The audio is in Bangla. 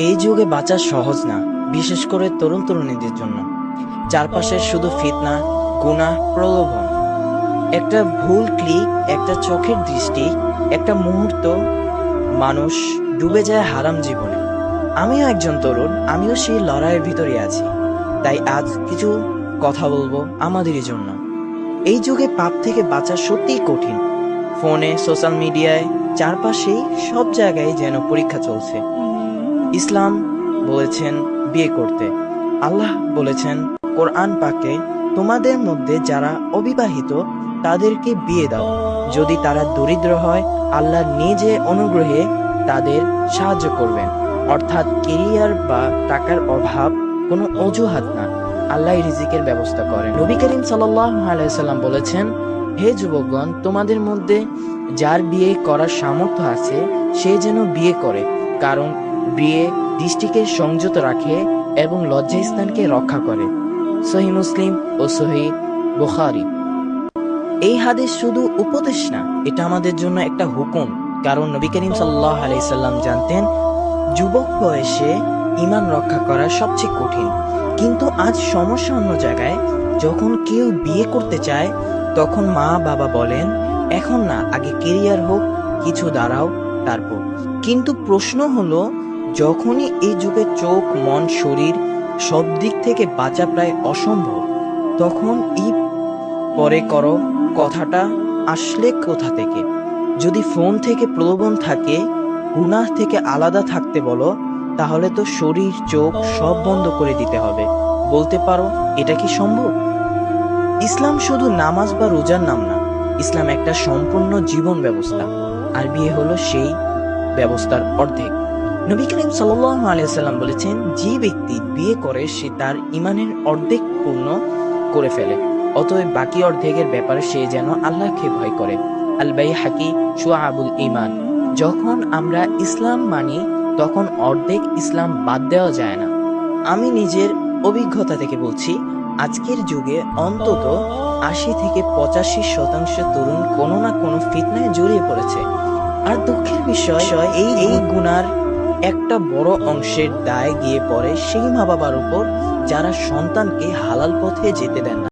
এই যুগে বাঁচা সহজ না, বিশেষ করে তরুণ তরুণীদের জন্য। চারপাশে শুধু ফিতনা, গুনাহ, প্রলোভন। একটা ভুল ক্লিক, একটা চোখের দৃষ্টি, একটা মুহূর্ত, মানুষ ডুবে যায় হারাম জীবনে। আমিও একজন তরুণ, আমিও সেই লড়াইয়ের ভিতরে আছি। তাই আজ কিছু কথা বলবো আমাদেরই জন্য। এই যুগে পাপ থেকে বাঁচা সত্যিই কঠিন। ফোনে, সোশ্যাল মিডিয়ায়, চারপাশেই সব জায়গায় যেন পরীক্ষা চলছে। ইসলাম বলেছেন বিয়ে করতে, আল্লাহ বলেছেন কোরআন পাকে, তোমাদের মধ্যে যারা অবিবাহিত তাদেরকে বিয়ে দাও, যদি তারা দরিদ্র হয় আল্লাহ নিজে অনুগ্রহে তাদের সাহায্য করবেন। অর্থাৎ কেরিয়ার বা টাকার অভাব কোনো অজুহাত না, আল্লাহ রিজিকের ব্যবস্থা করেন। নবী করিম সাল্লাল্লাহু আলাইহি সাল্লাম বলেছেন, হে যুবকগণ, তোমাদের মধ্যে যার বিয়ে করার সামর্থ্য আছে সে যেন বিয়ে করে, কারণ বিয়ে দৃষ্টিকে সংযত রাখে এবং লজ্জাস্থানকে রক্ষা করে। সহিহ মুসলিম ও সহিহ বুখারী। এই হাদিস শুধু উপদেশ না, এটা আমাদের জন্য একটা হুকুম। কারণ নবী করিম সাল্লাল্লাহু আলাইহি সাল্লাম জানতেন যুবক বয়সে ঈমান রক্ষা করা সবচেয়ে কঠিন। কিন্তু আজ সমস্যা অন্য জায়গায়। যখন কেউ বিয়ে করতে চায় তখন মা বাবা বলেন, এখন না, আগে কেরিয়ার হোক, কিছু দাঁড়াও তারপর। কিন্তু প্রশ্ন হলো, যখনই এই যুগে চোখ, মন, শরীর সব দিক থেকে বাঁচা প্রায় অসম্ভব, তখন এই পরে করো কথাটা আসলে কোথা থেকে? যদি ফোন থেকে প্রলোভন থাকে, গুনাহ থেকে আলাদা থাকতে বলো, তাহলে তো শরীর, চোখ সব বন্ধ করে দিতে হবে। বলতে পারো এটা কি সম্ভব? ইসলাম শুধু নামাজ বা রোজার নাম না, ইসলাম একটা সম্পূর্ণ জীবন ব্যবস্থা। আর বিয়ে হলো সেই ব্যবস্থার অর্ধেক। নবী করিম সাল্লাল্লাহু আলাইহি সাল্লাম বলেছেন, যে ব্যক্তি বিয়ে করে সে তার ঈমানের অর্ধেক পূর্ণ করে ফেলে। অতএব বাকি অর্ধেকের ব্যাপারে সে যেন আল্লাহকে ভয় করে। আল বাইহাকি শুআবুল ঈমান। যখন আমরা ইসলাম মানি তখন অর্ধেক ইসলাম বাদ দেওয়া যায় না। আমি নিজের অভিজ্ঞতা থেকে বলছি, আজকের যুগে অন্তত ৮০ থেকে ৮৫% তরুণ কোনো না কোনো ফিতনায় জড়িয়ে পড়েছে। আর দুঃখের বিষয়, এই গুনার একটা বড় অংশের দায় গিয়ে পড়ে সেই মা বাবার উপর যারা সন্তানকে হালাল পথে যেতে দেন না।